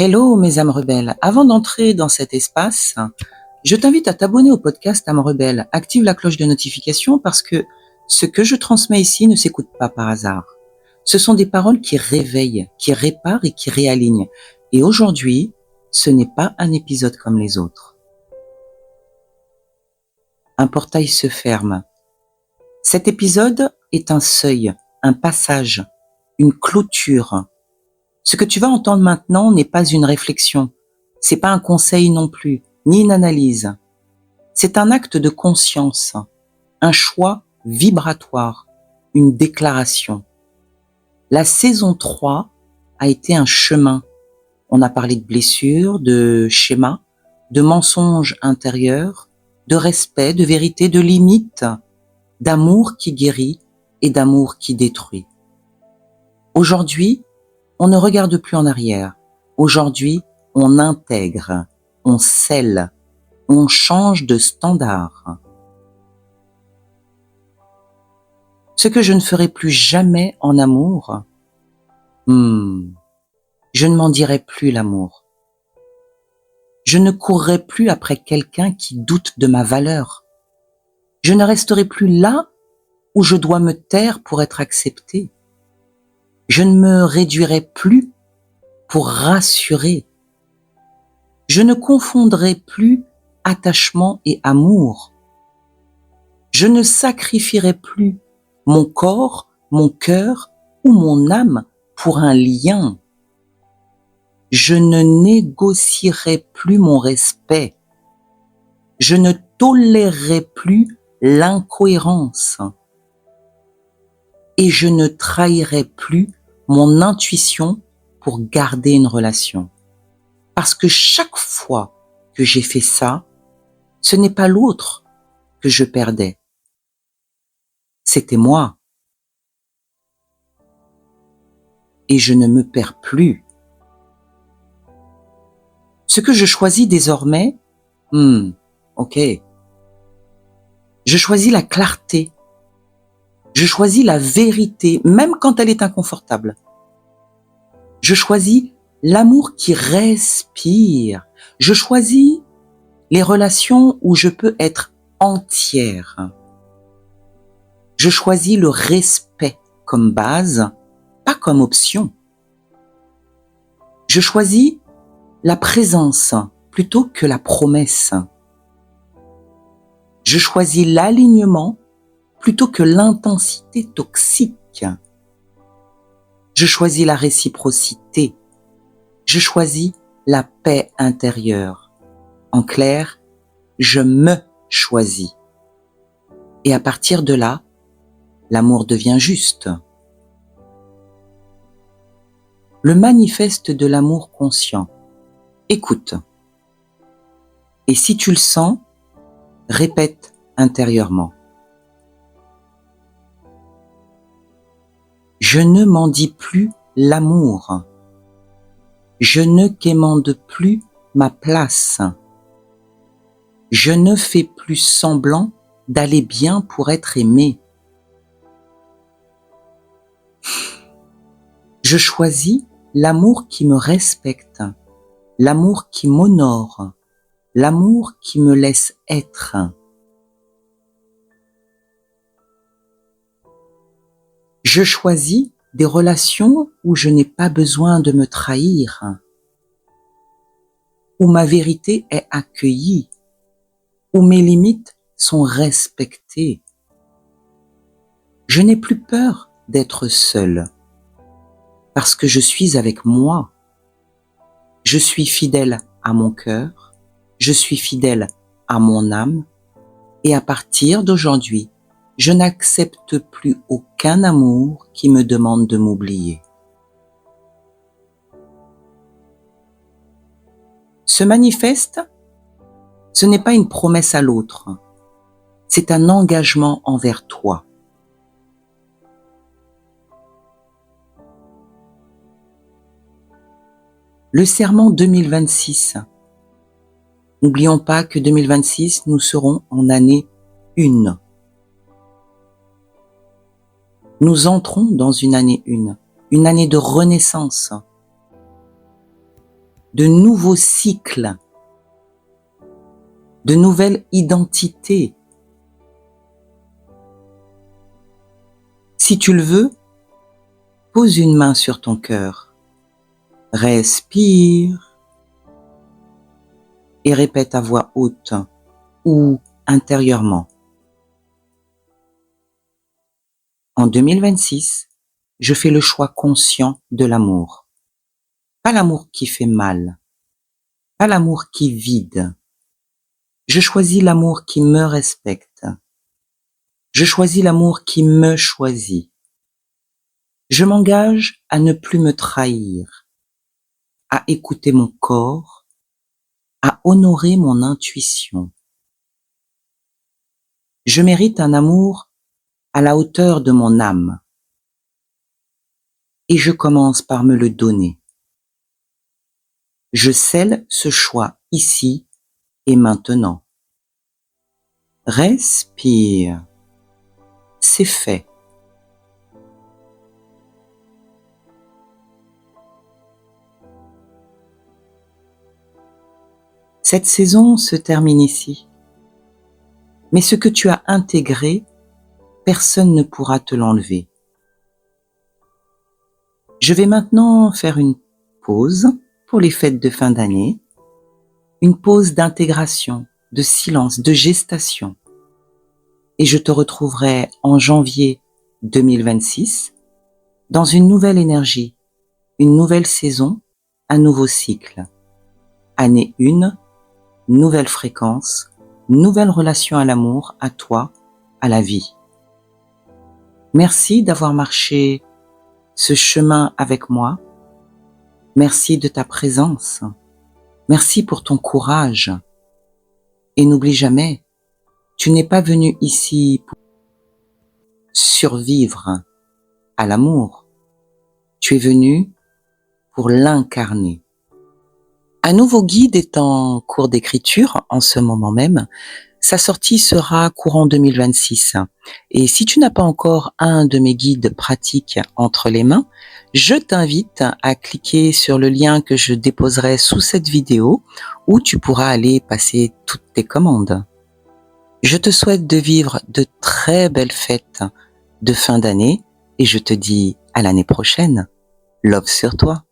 Hello mes âmes rebelles, avant d'entrer dans cet espace, je t'invite à t'abonner au podcast âmes rebelles. Active la cloche de notification parce que ce que je transmets ici ne s'écoute pas par hasard. Ce sont des paroles qui réveillent, qui réparent et qui réalignent. Et aujourd'hui, ce n'est pas un épisode comme les autres. Un portail se ferme. Cet épisode est un seuil, un passage, une clôture. Ce que tu vas entendre maintenant n'est pas une réflexion, c'est pas un conseil non plus, ni une analyse. C'est un acte de conscience, un choix vibratoire, une déclaration. La saison 3 a été un chemin. On a parlé de blessures, de schémas, de mensonges intérieurs, de respect, de vérité, de limites, d'amour qui guérit et d'amour qui détruit. Aujourd'hui, on ne regarde plus en arrière. Aujourd'hui, on intègre, on scelle, on change de standard. Ce que je ne ferai plus jamais en amour, je ne m'en dirai plus l'amour. Je ne courrai plus après quelqu'un qui doute de ma valeur. Je ne resterai plus là où je dois me taire pour être accepté. Je ne me réduirai plus pour rassurer. Je ne confondrai plus attachement et amour. Je ne sacrifierai plus mon corps, mon cœur ou mon âme pour un lien. Je ne négocierai plus mon respect. Je ne tolérerai plus l'incohérence. Et je ne trahirai plus mon intuition pour garder une relation. Parce que chaque fois que j'ai fait ça, ce n'est pas l'autre que je perdais. C'était moi. Et je ne me perds plus. Ce que je choisis désormais, ok. Je choisis la clarté. Je choisis la vérité, même quand elle est inconfortable. Je choisis l'amour qui respire. Je choisis les relations où je peux être entière. Je choisis le respect comme base, pas comme option. Je choisis la présence plutôt que la promesse. Je choisis l'alignement plutôt que l'intensité toxique. Je choisis la réciprocité. Je choisis la paix intérieure. En clair, je me choisis. Et à partir de là, l'amour devient juste. Le manifeste de l'amour conscient. Écoute. Et si tu le sens, répète intérieurement. Je ne m'en dis plus l'amour. Je ne quémande plus ma place. Je ne fais plus semblant d'aller bien pour être aimé. Je choisis l'amour qui me respecte, l'amour qui m'honore, l'amour qui me laisse être. Je choisis des relations où je n'ai pas besoin de me trahir, où ma vérité est accueillie, où mes limites sont respectées. Je n'ai plus peur d'être seule, parce que je suis avec moi. Je suis fidèle à mon cœur, je suis fidèle à mon âme, et à partir d'aujourd'hui, je n'accepte plus aucun amour qui me demande de m'oublier. Ce manifeste, ce n'est pas une promesse à l'autre, c'est un engagement envers toi. Le serment 2026. N'oublions pas que 2026, nous serons en année 1. Nous entrons dans une année 1, une année de renaissance. de nouveaux cycles, de nouvelles identités. Si tu le veux, pose une main sur ton cœur, respire et répète à voix haute ou intérieurement. En 2026, je fais le choix conscient de l'amour. Pas l'amour qui fait mal, pas l'amour qui vide. Je choisis l'amour qui me respecte. Je choisis l'amour qui me choisit. Je m'engage à ne plus me trahir, à écouter mon corps, à honorer mon intuition. Je mérite un amour à la hauteur de mon âme. Et je commence par me le donner. Je scelle ce choix ici et maintenant. Respire. C'est fait. Cette saison se termine ici. Mais ce que tu as intégré, personne ne pourra te l'enlever. Je vais maintenant faire une pause pour les fêtes de fin d'année, une pause d'intégration, de silence, de gestation. Et je te retrouverai en janvier 2026 dans une nouvelle énergie, une nouvelle saison, un nouveau cycle. Année 1, nouvelle fréquence, nouvelle relation à l'amour, à toi, à la vie. Merci d'avoir marché ce chemin avec moi. Merci de ta présence. Merci pour ton courage. Et n'oublie jamais, tu n'es pas venu ici pour survivre à l'amour. Tu es venu pour l'incarner. Un nouveau guide est en cours d'écriture en ce moment même. Sa sortie sera courant 2026. Et si tu n'as pas encore un de mes guides pratiques entre les mains, je t'invite à cliquer sur le lien que je déposerai sous cette vidéo où tu pourras aller passer toutes tes commandes. Je te souhaite de vivre de très belles fêtes de fin d'année et je te dis à l'année prochaine. Love sur toi.